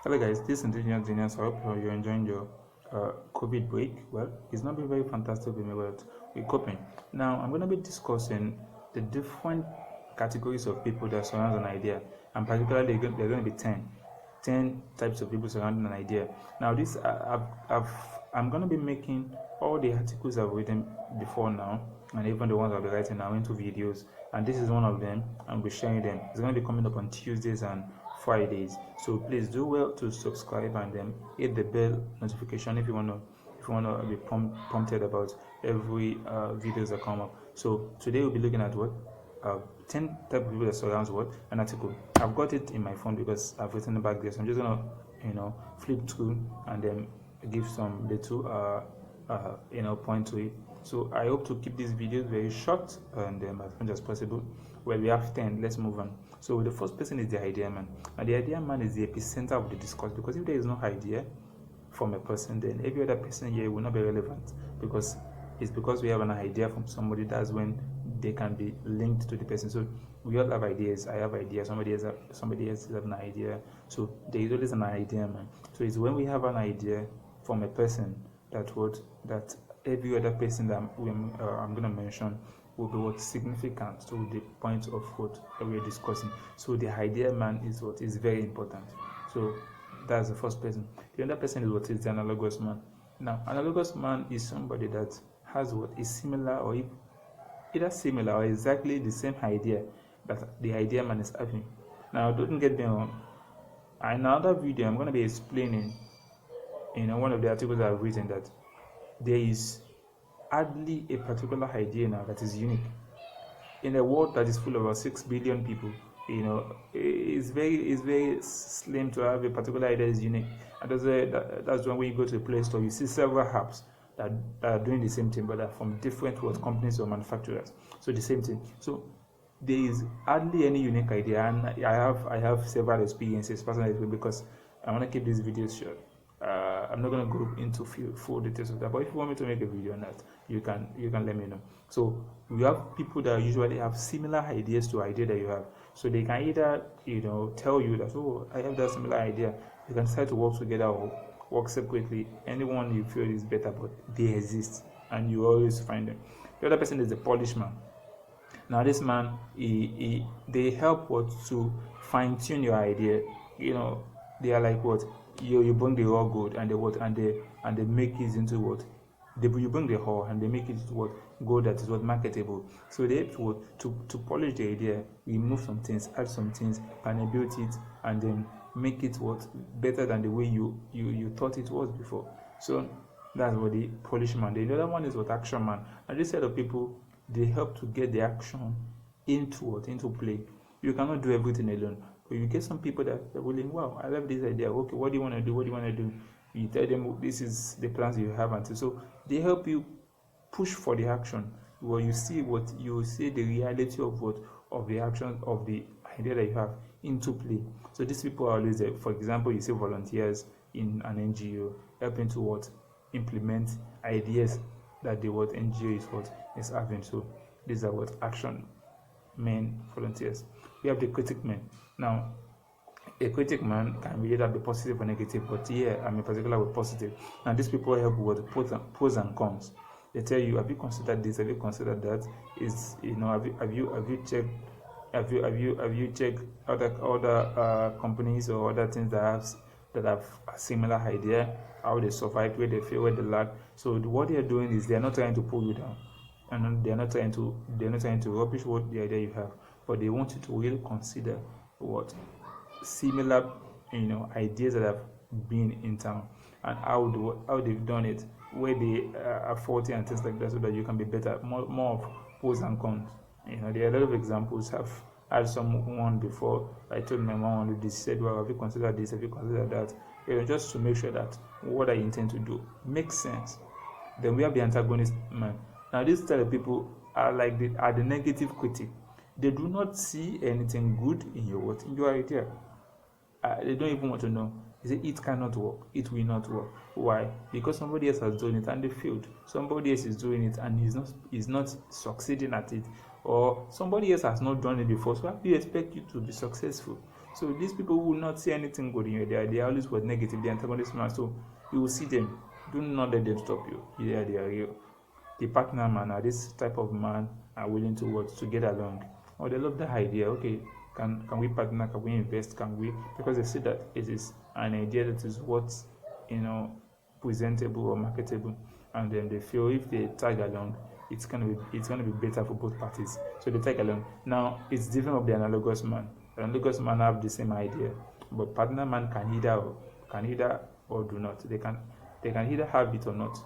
Hello guys, this is Indigenous Genius. I hope you're enjoying your COVID break. Well, it's not been very fantastic with me, but we're coping. Now, I'm going to be discussing the different categories of people that surround an idea, and particularly there are going to be 10 types of people surrounding an idea. Now, I'm going to be making all the articles I've written before now, and even the ones I'll be writing now into videos, and this is one of them. I'll be sharing them. It's going to be coming up on Tuesdays and Fridays. So please do well to subscribe and then hit the bell notification if you want to be prompted about every videos that come up. So today we'll be looking at what 10 type of people that surrounds what an article. I've got it in my phone because I've written it back there. So I'm just gonna flip through and then give some little point to it. So I hope to keep these videos very short and as much as possible. Well, we have 10. Let's move on. So the first person is the idea man, and the idea man is the epicenter of the discourse, because if there is no idea from a person, then every other person here will not be relevant, because it's because we have an idea from somebody that's when they can be linked to the person. So we all have ideas. I have ideas. Somebody else has an idea. So there is always an idea man. So it's when we have an idea from a person that every other person that I'm going to mention will be what significant to the point of what we're discussing. So the idea man is what is very important. So that's the first person. The other person is what is the analogous man. Now, analogous man is somebody that has what is similar or either similar or exactly the same idea that the idea man is having. Now, don't get me wrong. In another video, I'm going to be explaining one of the articles I've written that there is hardly a particular idea now that is unique. In a world that is full of about 6 billion people, it's very slim to have a particular idea is unique. And that's when you go to the Play Store, you see several apps that are doing the same thing, but are from different companies or manufacturers. So the same thing. So there is hardly any unique idea, and I have several experiences, personal experience, because I want to keep these videos short. I'm not going to go into full details of that, but if you want me to make a video on that, you can let me know. So we have people that usually have similar ideas to idea that you have, so they can either tell you that, oh, I have that similar idea. You can decide to work together or work separately. Anyone you feel is better, but they exist and you always find them. The other person is the polished man. Now this man, they help to fine tune your idea. They are like what you bring the raw gold and they make it into what you bring the ore and they make it what gold that is what marketable. So they have to polish the idea, remove some things, add some things, build it, and then make it what better than the way you thought it was before. So that's what the polish man. The other one is what action man. And this set of people, they help to get the action into play. You cannot do everything alone. But you get some people that are willing, wow, I love this idea. Okay, what do you want to do? What do you want to do? You tell them this is the plans you have, and so they help you push for the action. Well, you see the reality of the action of the idea that you have into play. So these people are always there. For example, you see volunteers in an NGO helping to implement ideas that the NGO is having. So these are action men volunteers. We have the critic man. Now, a critic man can be either be positive or negative, but here I'm in particular with positive. Now, these people help with pros and cons. They tell you, have you considered this? Have you considered that? Have you checked other companies or other things that have a similar idea, how they survive, where they fail, where they lack? So what they are doing is they are not trying to pull you down, and they're not trying to rubbish what the idea you have, but they want you to really consider what similar ideas that have been in town and how they've done it, where they are faulty and things like that, so that you can be better. More of pros and cons. There are a lot of examples. I've had someone before. I told my mom, they said, well, have you considered this? Have you considered that? Just to make sure that what I intend to do makes sense. Then we have the antagonist man. Now these type of people are the negative critic. They do not see anything good in your idea. They don't even want to know. They say it cannot work. It will not work. Why? Because somebody else has done it and they failed. Somebody else is doing it and is not succeeding at it. Or somebody else has not done it before. So how do you expect you to be successful? So these people will not see anything good in your idea. They are always what negative. The antagonist man. So you will see them. Do not let them stop you. Yeah, they are real. The partner man are this type of man are willing to work to get along. Oh, they love that idea. Okay, can we partner? Can we invest? Can we? Because they see that it is an idea that is what you know presentable or marketable, and then they feel if they tag along, it's gonna be better for both parties. So they tag along. Now it's different of the analogous man. The analogous man have the same idea, but partner man can either or do not. They can either have it or not.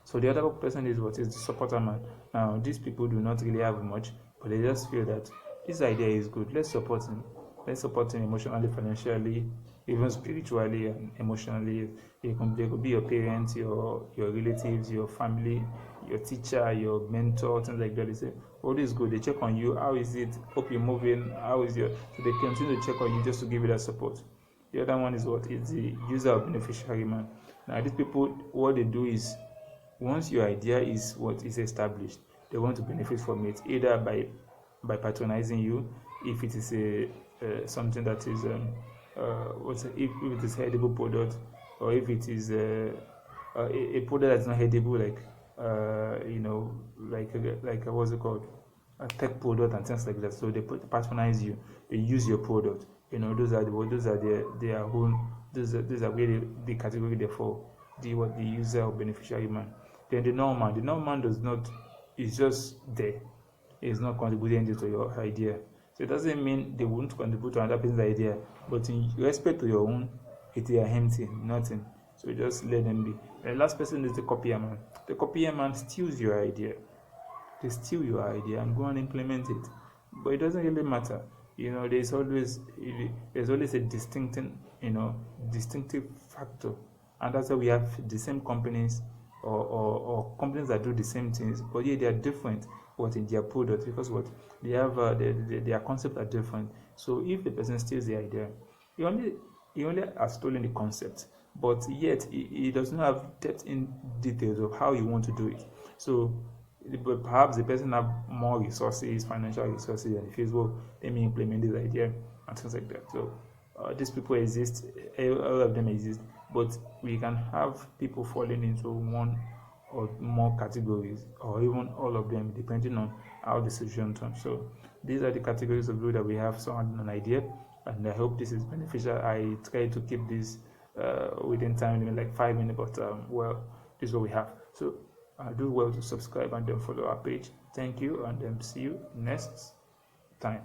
So the other person is what is the supporter man. Now these people do not really have much, but they just feel that this idea is good. Let's support him. Let's support him emotionally, financially, even spiritually and emotionally. They could be your parents, your relatives, your family, your teacher, your mentor, things like that. They say, "Oh, this is good." They check on you. How is it? Hope you're moving. How is your? So they continue to check on you just to give you that support. The other one is what is the user or beneficiary man. Now these people, what they do is once your idea is what is established, they want to benefit from it either by patronizing you if it is a something that is if it is edible product, or if it is a product that's not edible, like like what's it called, a tech product and things like that. So they patronize you, they use your product. Their own. Those are where the category they fall. The user or beneficiary man. Then the normal man does not, is just there. It's not contributing to your idea. So it doesn't mean they won't contribute to another person's idea, but in respect to your own, it is empty, nothing. So just let them be. The last person is the copier man. The copier man steals your idea. They steal your idea and go and implement it. But it doesn't really matter. There's always a distinctive factor, and that's why we have the same companies or companies that do the same things, but yeah, they are different. What in their product, because what they have, their concepts are different. So if the person steals the idea, he only has stolen the concept, but yet he does not have depth in details of how you want to do it. So but perhaps the person have more resources, financial resources, and he feels, well, let me implement this idea and things like that. So these people exist, all of them exist, but we can have people falling into one or more categories, or even all of them, depending on how the situation turns. So these are the categories of people that we have surrounding an idea, and I hope this is beneficial. I try to keep this within time limit, like 5 minutes, but this is what we have. So do well to subscribe and then follow our page. Thank you, and see you next time.